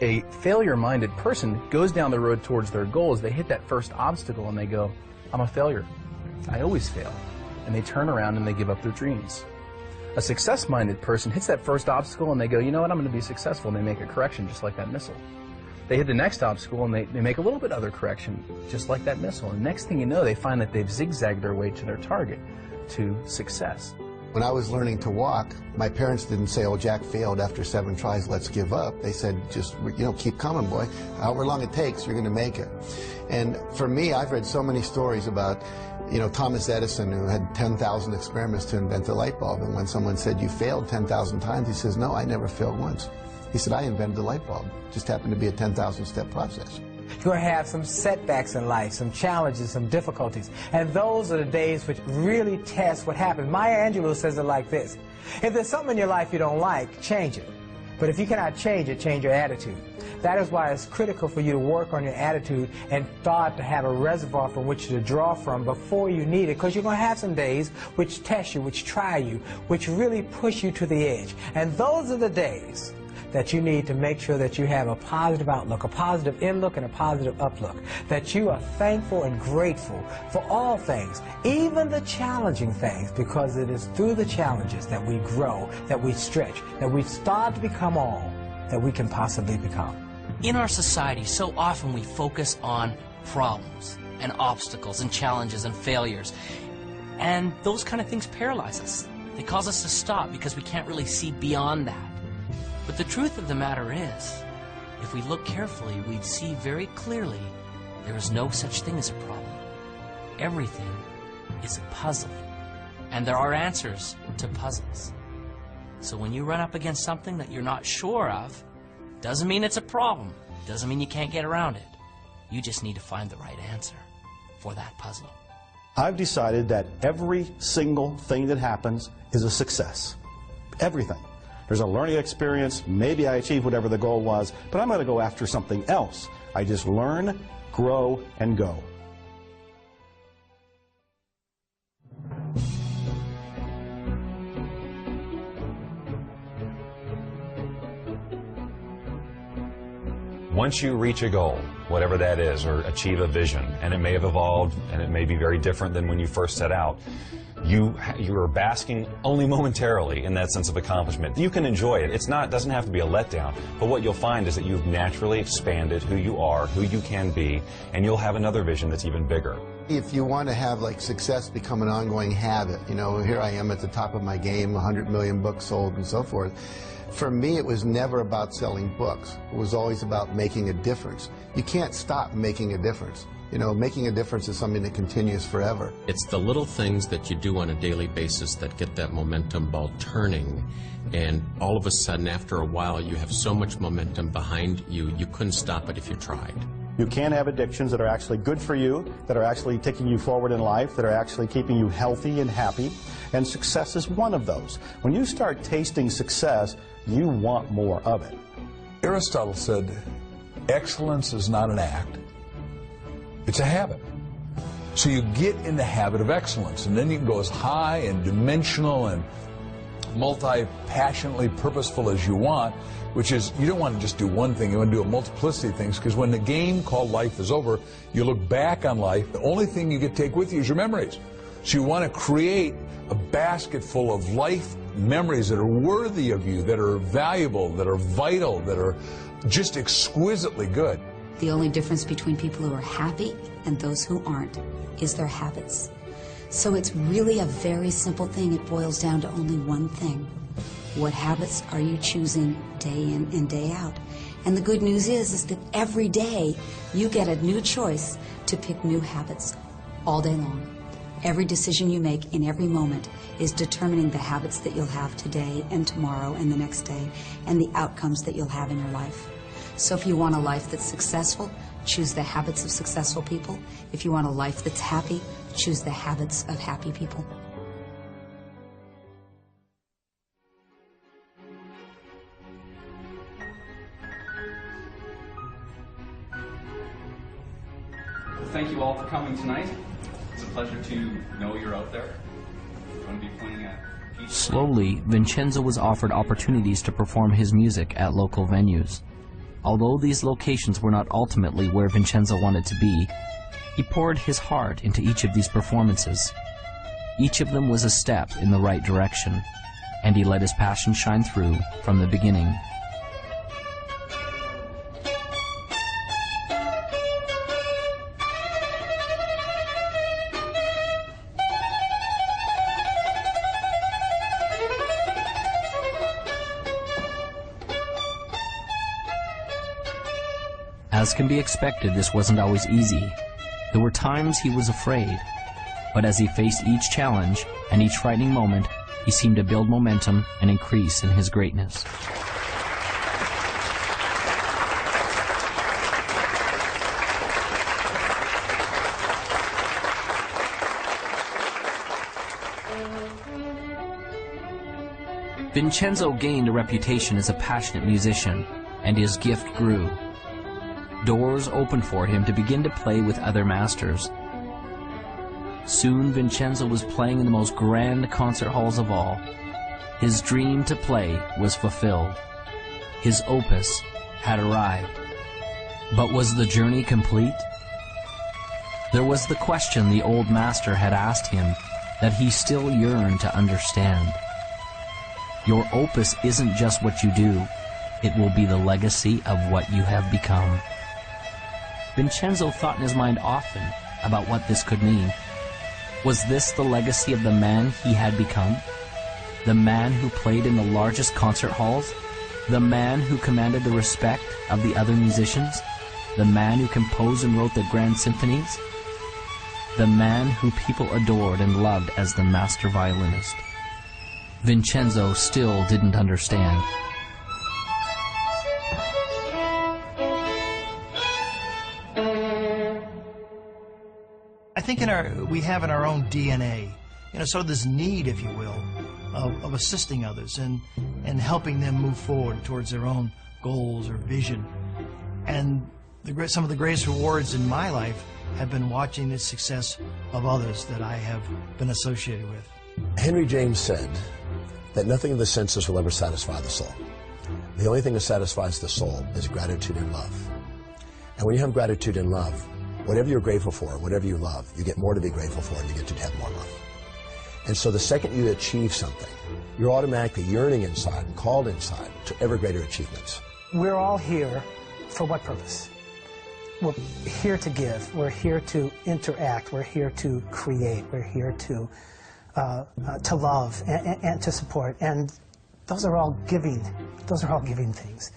A failure-minded person goes down the road towards their goals. They hit that first obstacle, and they go, I'm a failure. I always fail. And they turn around and they give up their dreams. A success-minded person hits that first obstacle, and they go, you know what, I'm going to be successful, and they make a correction just like that missile. They hit the next obstacle, and they make a little bit other correction, just like that missile. And next thing you know, they find that they've zigzagged their way to their target, to success. When I was learning to walk, my parents didn't say, oh, Jack failed after 7 tries, let's give up. They said, just, you know, keep coming, boy. However long it takes, you're going to make it. And for me, I've read so many stories about, you know, Thomas Edison, who had 10,000 experiments to invent the light bulb. And when someone said, you failed 10,000 times, he says, no, I never failed once. He said, I invented the light bulb. It just happened to be a 10,000-step process. You're going to have some setbacks in life, some challenges, some difficulties. And those are the days which really test what happens. Maya Angelou says it like this: if there's something in your life you don't like, change it. But if you cannot change it, change your attitude. That is why it's critical for you to work on your attitude and start to have a reservoir from which to draw from before you need it, because you're going to have some days which test you, which try you, which really push you to the edge. And those are the days that you need to make sure that you have a positive outlook, a positive inlook, and a positive uplook, that you are thankful and grateful for all things, even the challenging things, because it is through the challenges that we grow, that we stretch, that we start to become all that we can possibly become. In our society, so often we focus on problems and obstacles and challenges and failures, and those kind of things paralyze us. They cause us to stop because we can't really see beyond that. But the truth of the matter is, if we look carefully, we'd see very clearly there is no such thing as a problem. Everything is a puzzle, and there are answers to puzzles. So when you run up against something that you're not sure of, doesn't mean it's a problem, doesn't mean you can't get around it. You just need to find the right answer for that puzzle. I've decided that every single thing that happens is a success. Everything. There's a learning experience, maybe I achieved whatever the goal was, but I'm going to go after something else. I just learn, grow, and go. Once you reach a goal, whatever that is, or achieve a vision, and it may have evolved, and it may be very different than when you first set out, you are basking only momentarily in that sense of accomplishment. You can enjoy it. It doesn't have to be a letdown, but what you'll find is that you've naturally expanded who you are, who you can be, and you'll have another vision that's even bigger. If you want to have like success become an ongoing habit, you know, here I am at the top of my game, 100 million books sold and so forth. For me, it was never about selling books. It was always about making a difference. You can't stop making a difference. You know, making a difference is something that continues forever. It's the little things that you do on a daily basis that get that momentum ball turning, and all of a sudden, after a while, you have so much momentum behind you, you couldn't stop it if you tried. You can have addictions that are actually good for you, that are actually taking you forward in life, that are actually keeping you healthy and happy, and success is one of those. When you start tasting success, you want more of it. Aristotle said, excellence is not an act, it's a habit. So you get in the habit of excellence, and then you can go as high and dimensional and multi-passionately purposeful as you want, which is, you don't want to just do one thing, you want to do a multiplicity of things, because when the game called life is over, you look back on life, the only thing you can take with you is your memories. So you want to create a basket full of life memories that are worthy of you, that are valuable, that are vital, that are just exquisitely good. The only difference between people who are happy and those who aren't is their habits. So it's really a very simple thing. It boils down to only one thing. What habits are you choosing day in and day out? And the good news is that every day you get a new choice to pick new habits all day long. Every decision you make in every moment is determining the habits that you'll have today and tomorrow and the next day, and the outcomes that you'll have in your life. So if you want a life that's successful, choose the habits of successful people. If you want a life that's happy, choose the habits of happy people. Thank you all for coming tonight. It's a pleasure to know you're out there. I'm going to be playing a piece. Slowly, Vincenzo was offered opportunities to perform his music at local venues. Although these locations were not ultimately where Vincenzo wanted to be, he poured his heart into each of these performances. Each of them was a step in the right direction, and he let his passion shine through from the beginning. As can be expected, this wasn't always easy. There were times he was afraid, but as he faced each challenge and each frightening moment, he seemed to build momentum and increase in his greatness. Vincenzo gained a reputation as a passionate musician, and his gift grew. Doors opened for him to begin to play with other masters. Soon Vincenzo was playing in the most grand concert halls of all. His dream to play was fulfilled. His opus had arrived. But was the journey complete? There was the question the old master had asked him that he still yearned to understand. Your opus isn't just what you do, it will be the legacy of what you have become. Vincenzo thought in his mind often about what this could mean. Was this the legacy of the man he had become? The man who played in the largest concert halls? The man who commanded the respect of the other musicians? The man who composed and wrote the grand symphonies? The man who people adored and loved as the master violinist? Vincenzo still didn't understand. I think we have in our own DNA, sort of this need, if you will, of assisting others and helping them move forward towards their own goals or vision. And some of the greatest rewards in my life have been watching the success of others that I have been associated with. Henry James said that nothing of the senses will ever satisfy the soul. The only thing that satisfies the soul is gratitude and love. And when you have gratitude and love, whatever you're grateful for, whatever you love, you get more to be grateful for and you get to have more love. And so the second you achieve something, you're automatically yearning inside and called inside to ever greater achievements. We're all here for what purpose? We're here to give. We're here to interact. We're here to create. We're here to love and to support. And those are all giving. Those are all giving things.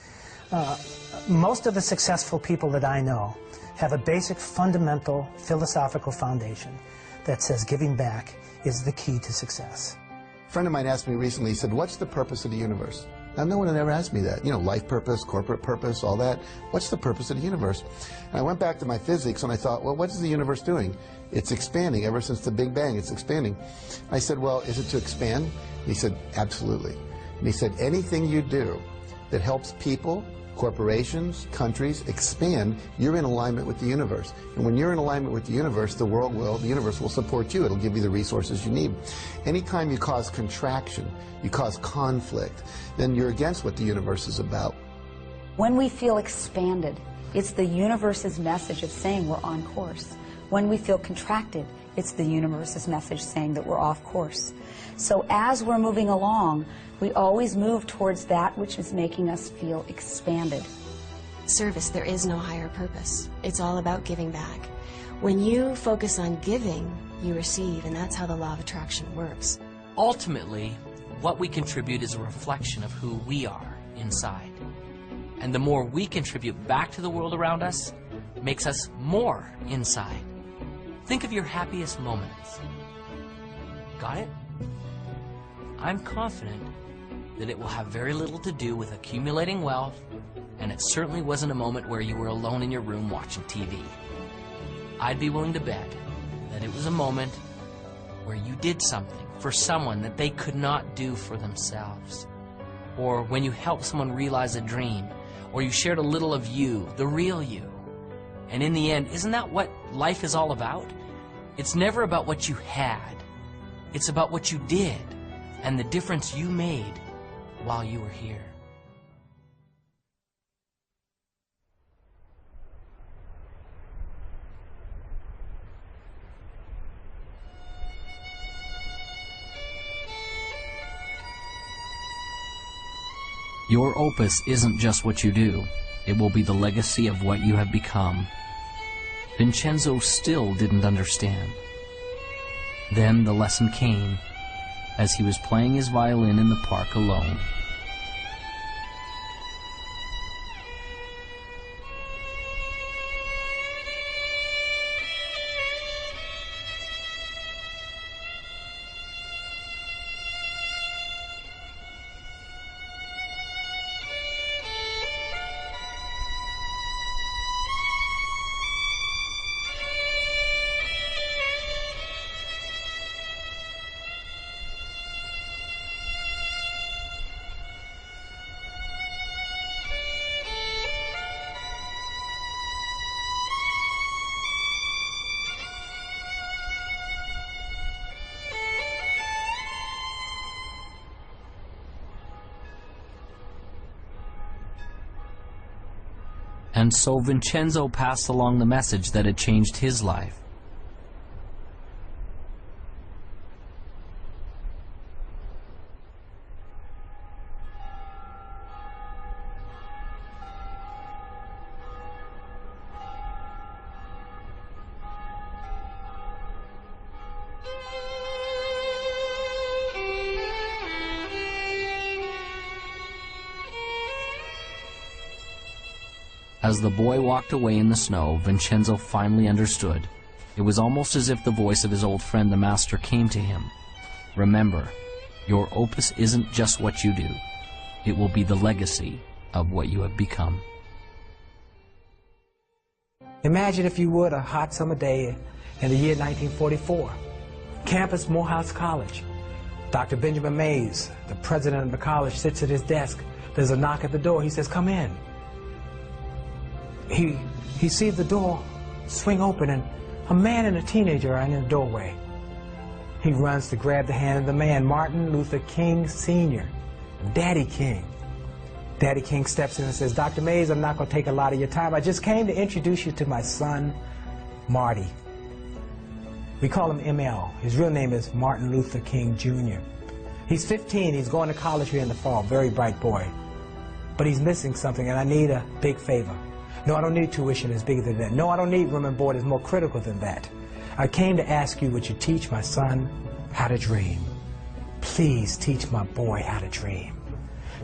Most of the successful people that I know have a basic fundamental philosophical foundation that says giving back is the key to success. A friend of mine asked me recently, he said, what's the purpose of the universe? Now, no one had ever asked me that. Life purpose, corporate purpose, all that. What's the purpose of the universe? And I went back to my physics and I thought, well, what is the universe doing? It's expanding. Ever since the Big Bang, it's expanding. I said, well, is it to expand? And he said, absolutely. And he said, anything you do that helps people, corporations, countries expand, you're in alignment with the universe. And when you're in alignment with the universe, the universe will support you. It'll give you the resources you need. Anytime you cause contraction, you cause conflict, then you're against what the universe is about. When we feel expanded, it's the universe's message of saying we're on course. When we feel contracted, it's the universe's message saying that we're off course. So as we're moving along, we always move towards that which is making us feel expanded. Service, there is no higher purpose. It's all about giving back. When you focus on giving, you receive, and that's how the law of attraction works. Ultimately, what we contribute is a reflection of who we are inside. And the more we contribute back to the world around us, makes us more inside. Think of your happiest moments. Got it? I'm confident that it will have very little to do with accumulating wealth, and it certainly wasn't a moment where you were alone in your room watching TV. I'd be willing to bet that it was a moment where you did something for someone that they could not do for themselves, or when you helped someone realize a dream, or you shared a little of you, the real you. And in the end, isn't that what life is all about? It's never about what you had. It's about what you did and the difference you made while you were here. Your opus isn't just what you do. It will be the legacy of what you have become. Vincenzo still didn't understand. Then the lesson came as he was playing his violin in the park alone. And so Vincenzo passed along the message that had changed his life. As the boy walked away in the snow, Vincenzo finally understood. It was almost as if the voice of his old friend the master came to him. Remember, your opus isn't just what you do. It will be the legacy of what you have become. Imagine, if you would, a hot summer day in the year 1944. Campus, Morehouse College. Dr. Benjamin Mays, the president of the college, sits at his desk. There's a knock at the door. He says, "Come in." He sees the door swing open, and a man and a teenager are in the doorway. He runs to grab the hand of the man, Martin Luther King Sr., Daddy King. Daddy King steps in and says, "Dr. Mays, I'm not going to take a lot of your time. I just came to introduce you to my son, Marty." We call him ML. His real name is Martin Luther King Jr. He's 15. He's going to college here in the fall. Very bright boy. But he's missing something, and I need a big favor. No, I don't need tuition that's bigger than that. No, I don't need room and board that's more critical than that. I came to ask you, would you teach my son how to dream? Please teach my boy how to dream.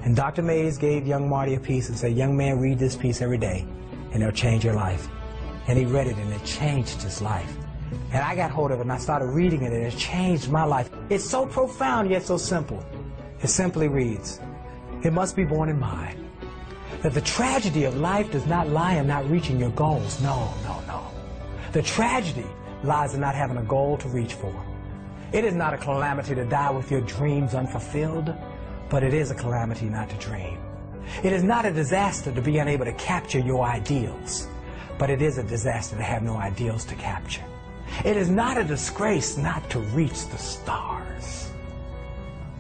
And Dr. Mays gave young Marty a piece and said, "Young man, read this piece every day, and it'll change your life." And he read it, and it changed his life. And I got hold of it, and I started reading it, and it changed my life. It's so profound, yet so simple. It simply reads, "It must be borne in mind that the tragedy of life does not lie in not reaching your goals. No, no, no. The tragedy lies in not having a goal to reach for. It is not a calamity to die with your dreams unfulfilled, but it is a calamity not to dream. It is not a disaster to be unable to capture your ideals, but it is a disaster to have no ideals to capture. It is not a disgrace not to reach the stars,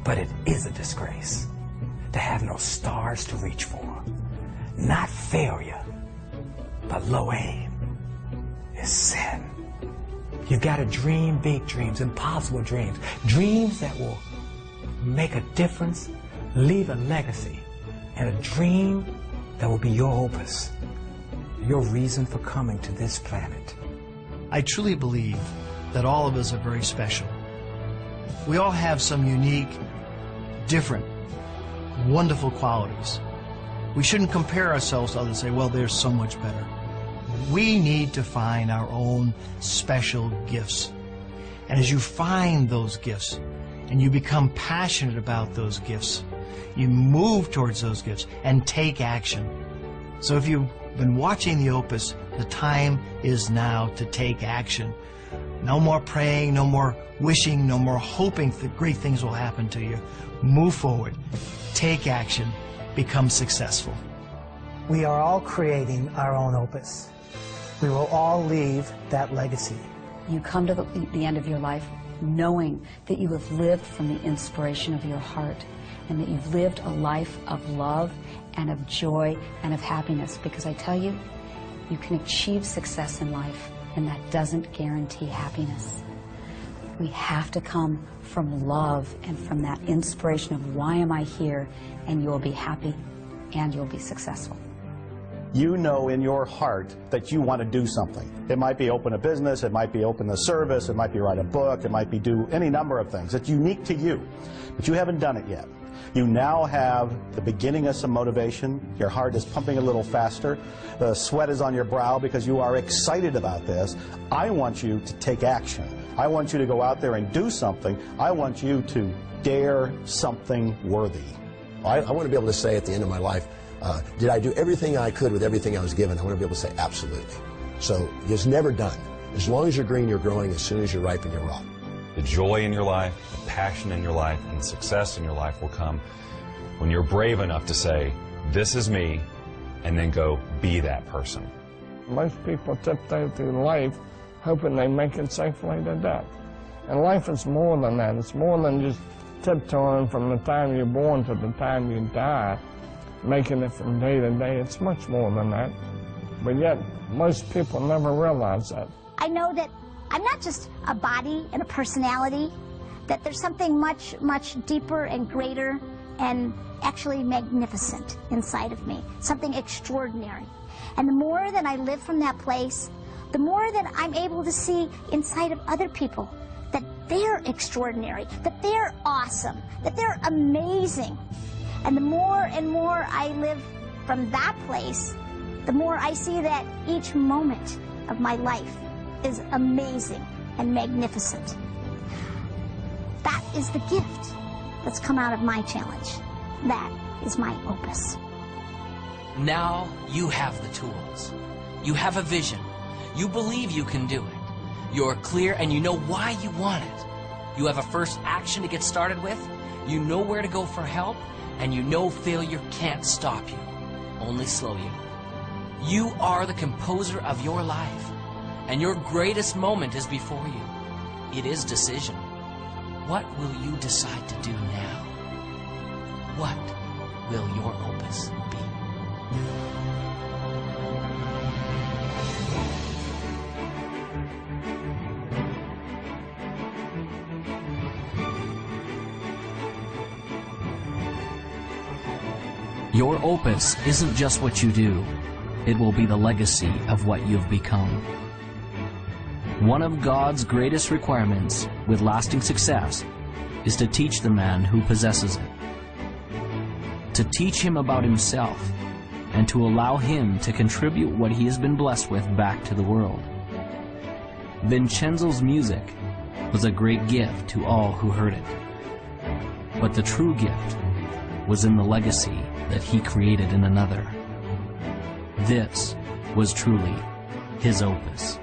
but it is a disgrace to have no stars to reach for. Not failure, but low aim is sin. You've got to dream big dreams, impossible dreams, dreams that will make a difference, leave a legacy, and a dream that will be your opus, your reason for coming to this planet." I truly believe that all of us are very special. We all have some unique, different, wonderful qualities. We shouldn't compare ourselves to others and say, well, they're so much better. We need to find our own special gifts. And as you find those gifts and you become passionate about those gifts, you move towards those gifts and take action. So if you've been watching the Opus, the time is now to take action. No more praying, no more wishing, no more hoping that great things will happen to you. Move forward. Take action. Become successful. We are all creating our own opus. We will all leave that legacy. You come to the end of your life knowing that you have lived from the inspiration of your heart and that you've lived a life of love and of joy and of happiness. Because I tell you, you can achieve success in life, and that doesn't guarantee happiness. We have to come from love and from that inspiration of why am I here, and you'll be happy and you'll be successful. You know in your heart that you want to do something. It might be open a business, it might be open a service, it might be write a book, it might be do any number of things. It's unique to you, but you haven't done it yet. You now have the beginning of some motivation. Your heart is pumping a little faster. The sweat is on your brow because you are excited about this. I want you to take action. I want you to go out there and do something. I want you to dare something worthy. I want to be able to say at the end of my life, did I do everything I could with everything I was given? I want to be able to say absolutely. So it's never done. As long as you're green, you're growing. As soon as you're ripe, you're raw. The joy in your life, the passion in your life, and the success in your life will come when you're brave enough to say, this is me, and then go be that person. Most people tiptoe through life hoping they make it safely to death. And life is more than that. It's more than just tiptoeing from the time you're born to the time you die, making it from day to day. It's much more than that. but yet most people never realize that. I know that I'm not just a body and a personality, that there's something much, much deeper and greater and actually magnificent inside of me, something extraordinary. And the more that I live from that place, the more that I'm able to see inside of other people that they're extraordinary, that they're awesome, that they're amazing. And the more and more I live from that place, the more I see that each moment of my life is amazing and magnificent. That is the gift that's come out of my challenge. That is my opus. Now you have the tools. You have a vision. You believe you can do it. You're clear and you know why you want it. You have a first action to get started with. You know where to go for help. And you know failure can't stop you, only slow you. You are the composer of your life. And your greatest moment is before you. It is decision. What will you decide to do now? What will your opus be? Your opus isn't just what you do. It will be the legacy of what you've become. One of God's greatest requirements with lasting success is to teach the man who possesses it. To teach him about himself and to allow him to contribute what he has been blessed with back to the world. Vincenzo's music was a great gift to all who heard it. But the true gift was in the legacy that he created in another. This was truly his opus.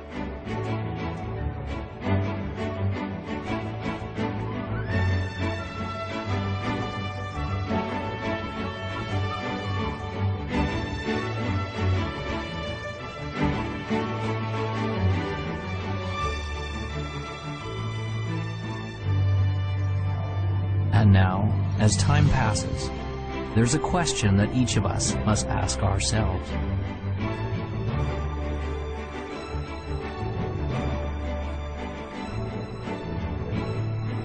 And now, as time passes, there's a question that each of us must ask ourselves.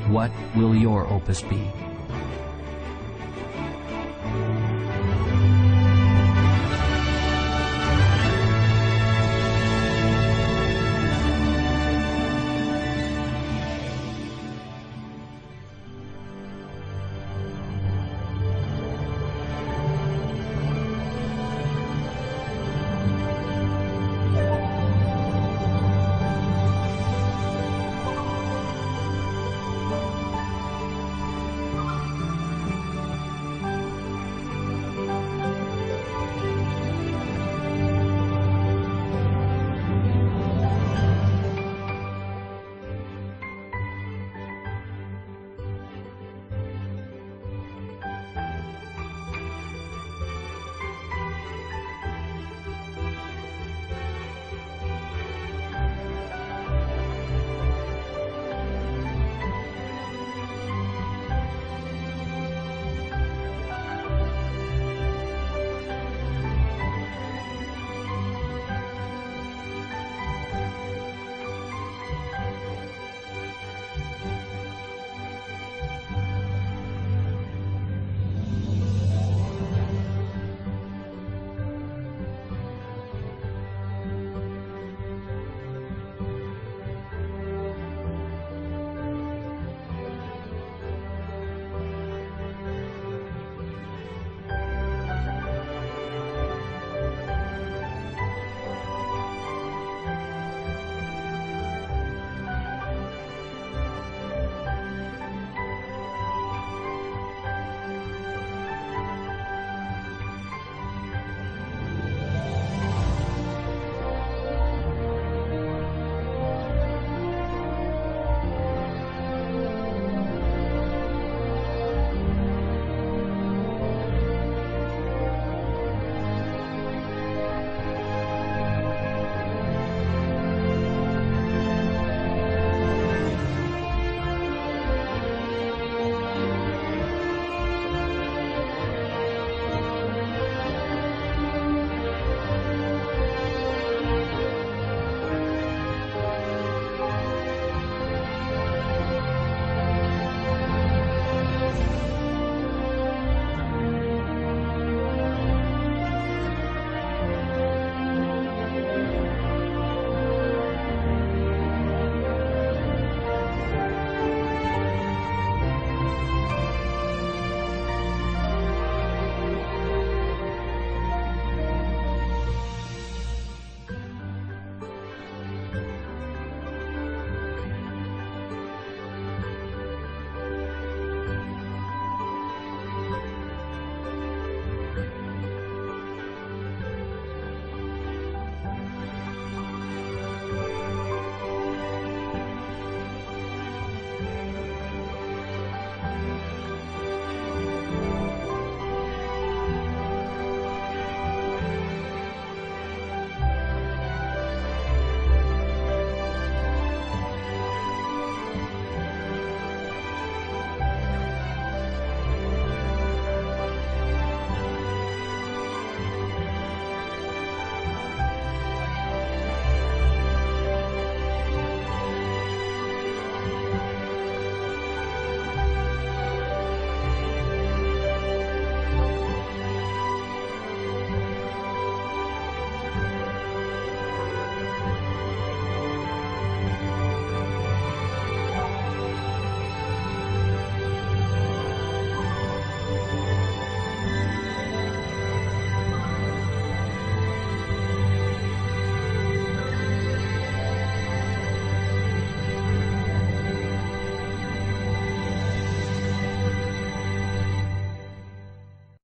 What will your opus be?